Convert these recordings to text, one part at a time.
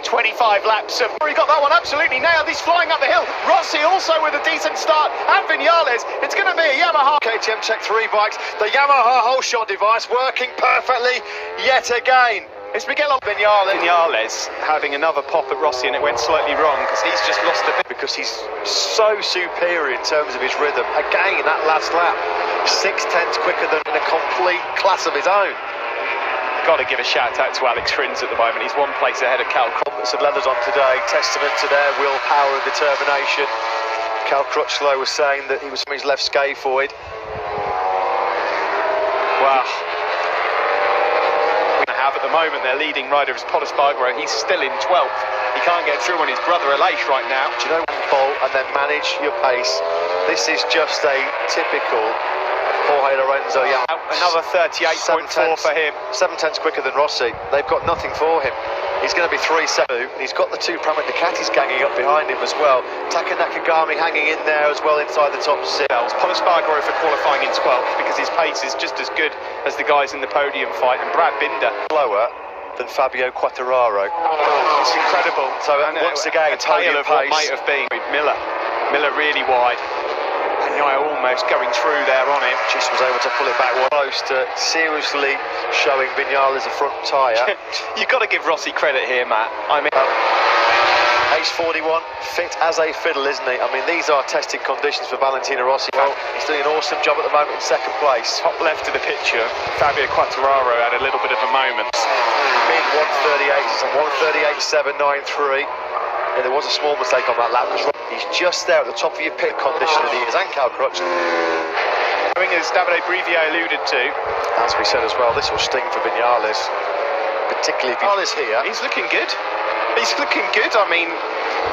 25 laps of... He got that one absolutely nailed. He's flying up the hill. Rossi also with a decent start. And Vinales. It's going to be a Yamaha. KTM Check 3 bikes. The Yamaha whole shot device working perfectly yet again. It's Miguel Vinales having another pop at Rossi, and it went slightly wrong because he's just lost a bit. Because he's so superior in terms of his rhythm. Again, that last lap, 6/10 quicker than in a complete class of his own. Got to give a shout out to Alex Rins at the moment. He's one place ahead of Cal. Some leathers on today, testament to their willpower and determination. Cal Crutchlow was saying that he was from his left scaphoid. Wow. At the moment, their leading rider is Paul Espargaro. He's still in 12th. He can't get through on his brother Aleix right now. Do you know, bolt and then manage your pace. This is just a typical Jorge Lorenzo. Yeah, another 38.4 for him. 7/10 quicker than Rossi. They've got nothing for him. He's going to be 3-7. He's got the two Pramac Ducatis ganging up behind him as well. Taka Nakagami hanging in there as well inside the top six. Paul Espargaro for qualifying in 12th because his pace is just as good as the guys in the podium fight, and Brad Binder slower than Fabio Quartararo. It's incredible. So once again, a tale of what might have been. Miller really wide. And almost going through there on him. Just was able to pull it back close to seriously showing Vinales a front tyre. You've got to give Rossi credit here, Matt. I mean, Age 41, fit as a fiddle, isn't he? I mean, these are tested conditions for Valentino Rossi. Well, he's doing an awesome job at the moment in second place. Top left of the picture, Fabio Quartararo had a little bit of a moment. Mid 138, 138.793. Yeah, there was a small mistake on that lap. He's just there at the top of your pit condition that he is, and Cal Crutchlow. As Davide Brivio alluded to, as we said as well, this will sting for Vinales, particularly if Vinales here. He's looking good. He's looking good. I mean,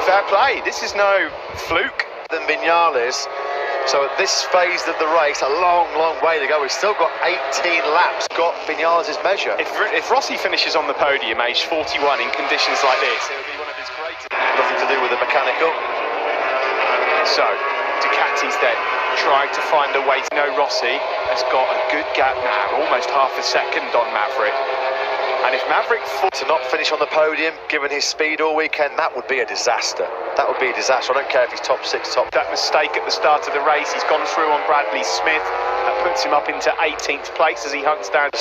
fair play. This is no fluke. Than Vinales. So at this phase of the race, a long, long way to go. We've still got 18 laps. Got Vinales' measure. If Rossi finishes on the podium, aged 41, in conditions like this, it'll be one of his greatest. Nothing to do with the mechanical. So, Ducati's then trying to find a way. Rossi has got a good gap now, almost half a second on Maverick. And if Maverick to not finish on the podium, given his speed all weekend, that would be a disaster. That would be a disaster. I don't care if he's top 6, top... That mistake at the start of the race, he's gone through on Bradley Smith. That puts him up into 18th place as he hunts down...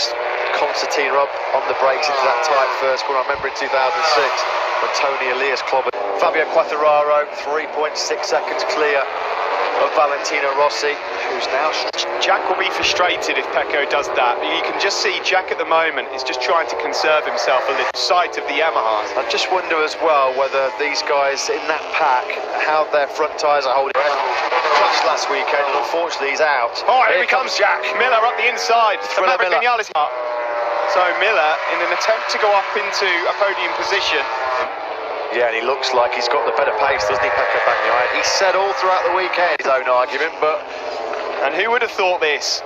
Constantine Robb on the brakes into that tight first corner. I remember in 2006 when Tony Elias clobbered Fabio Quartararo, 3.6 seconds clear of Valentino Rossi, who's now... Jack will be frustrated if Pecco does that. You can just see Jack at the moment is just trying to conserve himself a little sight of the Yamahas. I just wonder as well whether these guys in that pack, how their front tyres are holding. Crashed last weekend and unfortunately he's out. Oh, here comes Jack. Miller up the inside. Maverick Vinales. So Miller, in an attempt to go up into a podium position. Yeah, and he looks like he's got the better pace, doesn't he, Pecco Bagnaia? He said all throughout the weekend his own argument, but... And who would have thought this?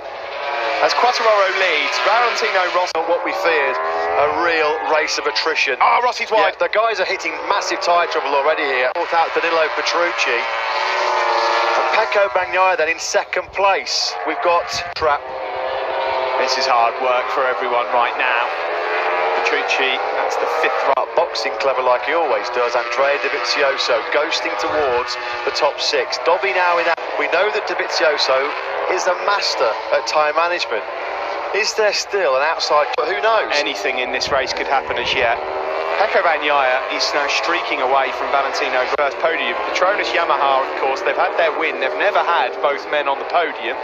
As Quartararo leads, Valentino Rossi... What we feared, a real race of attrition. Oh, Rossi's wide. Yeah, the guys are hitting massive tyre trouble already here. Fourth out Danilo Petrucci. And Pecco Bagnaia then in second place. We've got trap. This is hard work for everyone right now. Petrucci, that's the 5th run. Boxing clever like he always does. Andrea Dovizioso ghosting towards the top 6. Dobby now in that. We know that Dovizioso is a master at tyre management. Is there still an outside? Who knows? Anything in this race could happen as yet. Pecco Bagnaia is now streaking away from Valentino's first podium. Petronas Yamaha, of course, they've had their win. They've never had both men on the podium.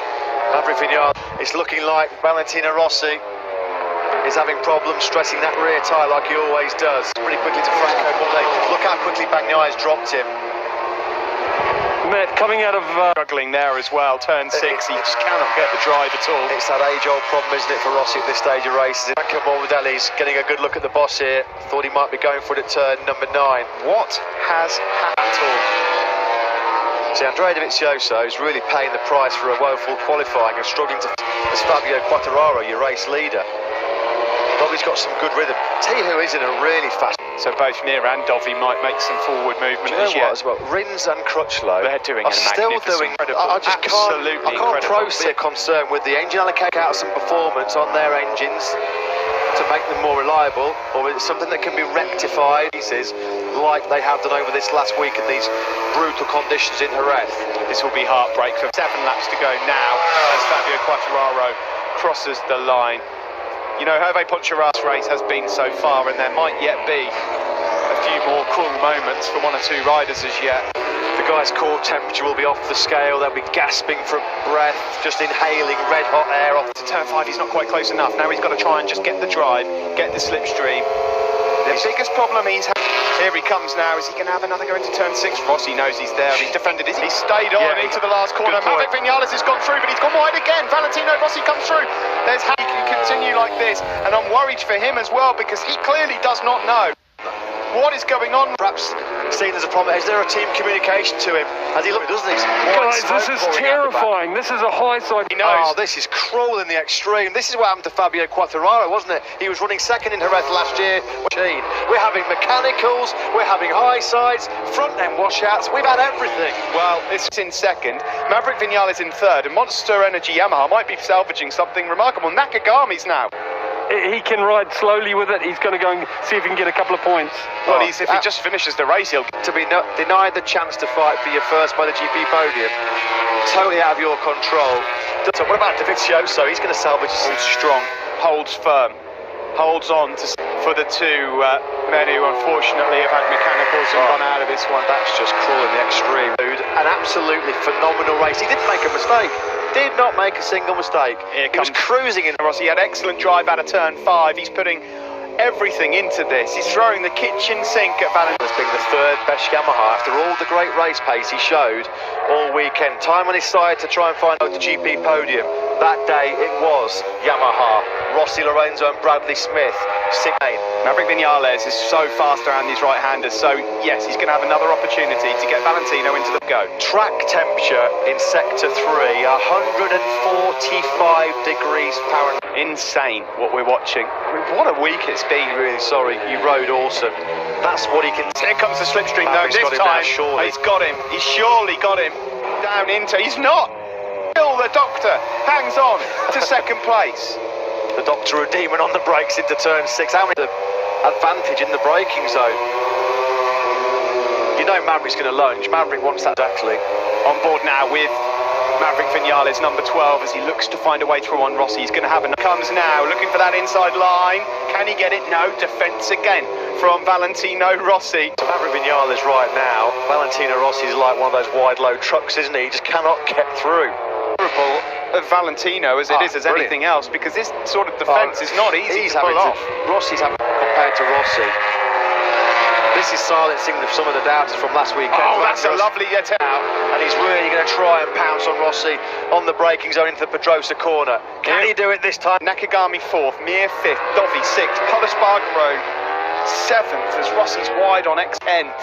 Maverick Vinales, it's looking like Valentino Rossi is having problems stressing that rear tyre like he always does. Pretty quickly to Franco Monday. Look how quickly Bagnaia has dropped him. Coming out of struggling there as well, turn 6, he just cannot get the drive at all. It's that age-old problem, isn't it, for Rossi at this stage of races? Franco Morbidelli's getting a good look at the boss here. Thought he might be going for it at turn number 9. What has happened at all? See, Andrea Dovizioso is really paying the price for a woeful qualifying and struggling to... As Fabio Quartararo, your race leader. Dobby's got some good rhythm. Tell you who is in a really fast... So both Mir and Dovi might make some forward movement as yet. As well, Rins and Crutchlow they're doing are still doing. I just can't process a concern with the engine allocated out some performance on their engines. to make them more reliable, or is it something that can be rectified, like they have done over this last week in these brutal conditions in Jerez? This will be heartbreak for 7 laps to go now as Fabio Quartararo crosses the line. You know, Hervé Ponchara's race has been so far, and there might yet be a few more cruel moments for 1 or 2 riders as yet. The guy's core temperature will be off the scale. They'll be gasping for breath, just inhaling red hot air off. To turn 5, he's not quite close enough. Now he's got to try and just get the drive, get the slipstream. The biggest problem he's had. Here he comes now. Is he going to have another go into turn 6? Rossi knows he's there. He's defended it. He's stayed on into the last corner. Maverick Vinales has gone through, but he's gone wide again. Valentino Rossi comes through. There's how he can continue like this, and I'm worried for him as well because he clearly does not know what is going on. Perhaps seen as a problem. Is there a team communication to him? Has he looked, doesn't he? Guys, this is terrifying. This is a high side. He knows. Oh, this is cruel in the extreme. This is what happened to Fabio Quartararo, wasn't it? He was running second in Jerez last year. We're having mechanicals, we're having high sides, front end washouts. We've had everything. Well, it's in second. Maverick Vinales in third, and Monster Energy Yamaha might be salvaging something remarkable. Nakagami's now. He can ride slowly with it. He's going to go and see if he can get a couple of points. Well, if he just finishes the race, he'll to be denied the chance to fight for your first MotoGP podium. Totally out of your control. So what about Dovizioso? He's going to salvage. Holds strong, holds firm, holds on for the 2 men who unfortunately have had mechanicals and gone out of this one. That's just cruel in the extreme. An absolutely phenomenal race. He didn't make a mistake. Did not make a single mistake. He was cruising in. Rossi had excellent drive out of turn 5. He's putting everything into this. He's throwing the kitchen sink at Valentino. As being the 3rd best Yamaha after all the great race pace he showed all weekend. Time on his side to try and find out the GP podium. That day it was Yamaha. Rossi, Lorenzo and Bradley Smith. 6. Maverick Vinales is so fast around these right-handers, so yes, he's going to have another opportunity to get Valentino into the go. Track temperature in Sector 3, 145 degrees Fahrenheit. Insane what we're watching. I mean, what a week it's been. Really sorry, he rode awesome. That's what he can. Here comes the slipstream though. This time he's got him. He's surely got him down into. He's not. Still, the doctor hangs on to second place. The doctor redeeming on the brakes into turn 6. How many advantage in the braking zone? You know Maverick's going to lunge. Maverick wants that exactly. On board now with Maverick Vinales, number 12, as he looks to find a way through on Rossi. He's going to have a... Comes now, looking for that inside line. Can he get it? No. Defence again from Valentino Rossi. Maverick Vinales right now. Valentino Rossi is like one of those wide load trucks, isn't he? He just cannot get through. Of Valentino as it is as anything else, because this sort of defence is not easy to pull off. Rossi's having compared to Rossi. This is silencing some of the doubters from last weekend. Oh, that's a lovely out, and he's really going to try and pounce on Rossi on the braking zone into the Pedrosa corner. Can he do it this time? Nakagami 4th, Mir 5th, Dovi 6th, Polo Spargaro 7th as Rossi's wide on X10th.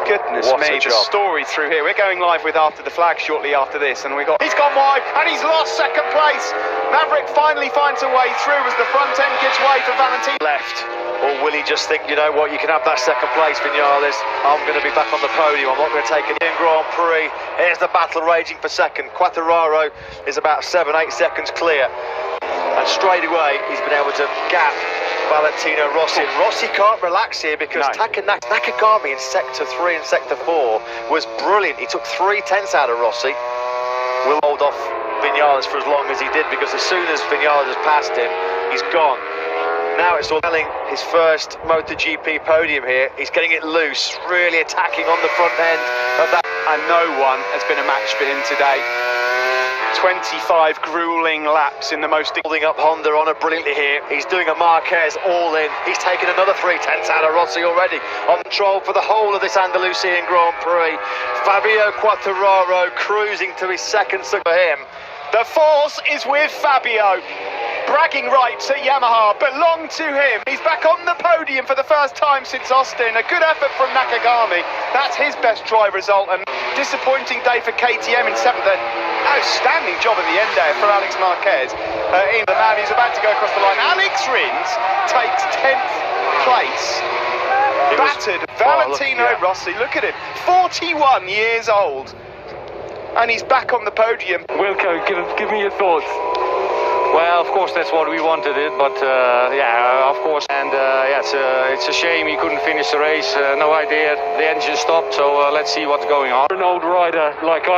Goodness me, the story through here. We're going live with After the Flag shortly after this, and he's gone wide and he's lost second place. Maverick finally finds a way through as the front end gives way for Valentino. Left, or will he just think, you know what, you can have that second place, Vinales. I'm going to be back on the podium. I'm not going to take an Grand Prix. Here's the battle raging for second. Quartararo is about 7-8 seconds clear, and straight away he's been able to gap Valentino Rossi. Rossi can't relax here because Nakagami in Sector 3 and Sector 4 was brilliant. He took 3/10 out of Rossi. We'll hold off Vinales for as long as he did, because as soon as Vinales has passed him, he's gone. Now it's all telling his first MotoGP podium here. He's getting it loose, really attacking on the front end of that. And no one has been a match for him today. 25 grueling laps in the most... Holding up Honda on it brilliantly here. He's doing a Marquez all in. He's taken another 3/10 out of Rossi already. On control for the whole of this Andalusian Grand Prix. Fabio Quartararo cruising to his second for him. The force is with Fabio. Bragging rights at Yamaha belong to him. He's back on the podium for the first time since Austin. A good effort from Nakagami. That's his best drive result. And disappointing day for KTM in 7th. Outstanding job at the end there for Alex Marquez. In the man who's about to go across the line. Alex Rins takes 10th place. Battered Valentino Rossi. Look at him. 41 years old. And he's back on the podium. Wilco, give me your thoughts. Well, of course, that's what we wanted it, but yeah, of course. And yeah, it's a shame he couldn't finish the race. No idea. The engine stopped, so let's see what's going on. An old rider like I